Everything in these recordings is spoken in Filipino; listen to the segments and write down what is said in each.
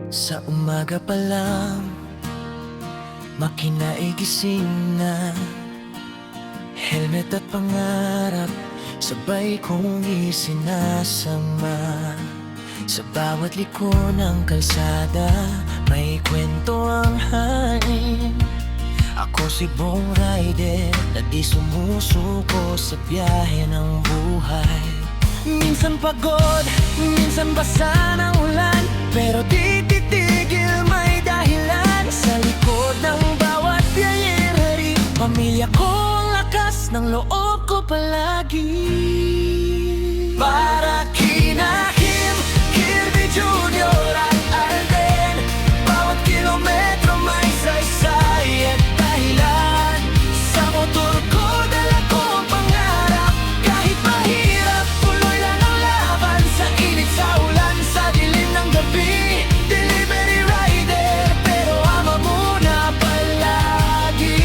Sa umaga pa lang, makinaigising na. Helmet at pangarap, sabay kong isinasama. Sa bawat liko ng kalsada, may kwento ang hangin. Ako si Bong Rider, na di sumusuko sa biyahe ng buhay. Minsan pagod, minsan basa ng ulan, pero di titigil, may dahilan. Sa likod ng bawat biyahero, pamilya ko ang lakas ng loob ko palagi. Para kina Kim, Kirby Jr. at Alden, bawat kilometro may saysay at dahilan. Sa motor ko dala ko ang pangarap, kahit mahirap tuloy lang ang laban. Sa init, sa ulan, sa dilim ng gabi, delivery rider, pero ama muna palagi.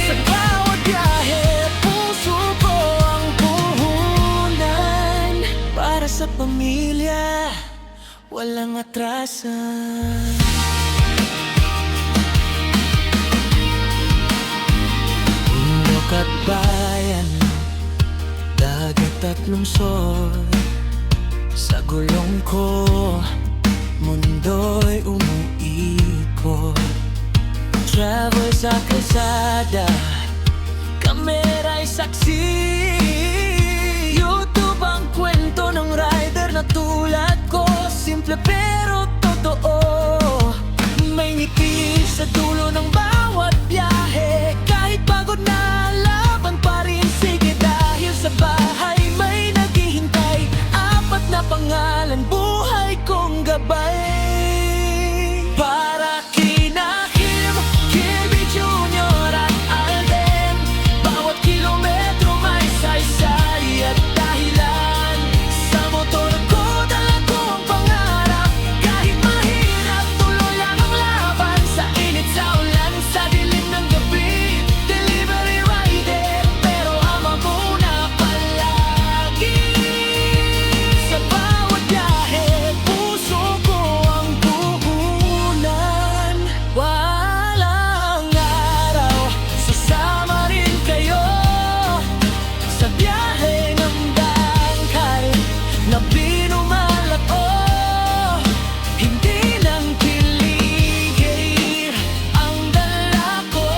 Sa bawat biyahe, puso ko ang puhunan. Para sa pamilya, walang atrasan. Bundok at bayan, dagat at lungsod, sa gulong ko, mundo'y umuikot. Travel sa kalsada, kamera'y saksi. YouTube ang kwento ng rider na tulad ko, simple pero totoo. May ngiti sa dulo ng bawat biyahe, kahit pagod na laban pa rin. Sige, dahil sa bahay may naghihintay, apat na pangalan, buhay kong gabay. Para kina Kim, Kirby Jr. at Alden, bawat kilometro may saysay at dahilan. Sa motor ko dala ko ang pangarap, kahit mahirap tuloy lang ang laban. Sa init, sa ulan, sa dilim ng gabi, delivery rider, pero ama muna palagi. Sa bawat biyahe, puso ko ang puhunan. Walang araw, sasama rin kayo sa biyahe ng dangkal na binumalat. Oh, hindi lang kiligay ang dala ko,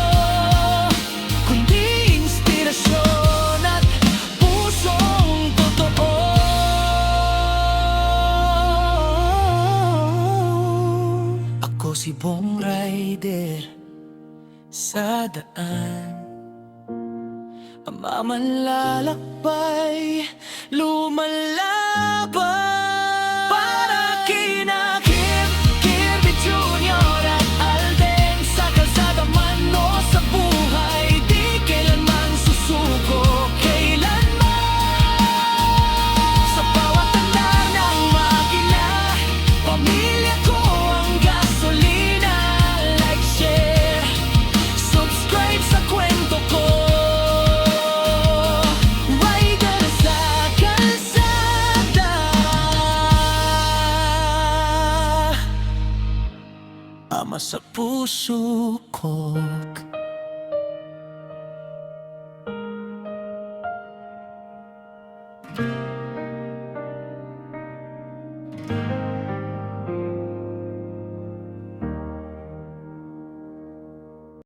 kundi inspirasyon at pusong totoo. Ako si Bong Rider, sa daan mamanlalakbay, lumalaban. Para kina Kim, Kirby Jr. at Alden, sa kalsada man o sa buhay, di kailanman susuko, kailanman. Sa bawat andar ng makina, pamilya ko ang gasolina. Like, share, subscribe sa kwento ko. Rider sa kalsada, ama sa puso ko.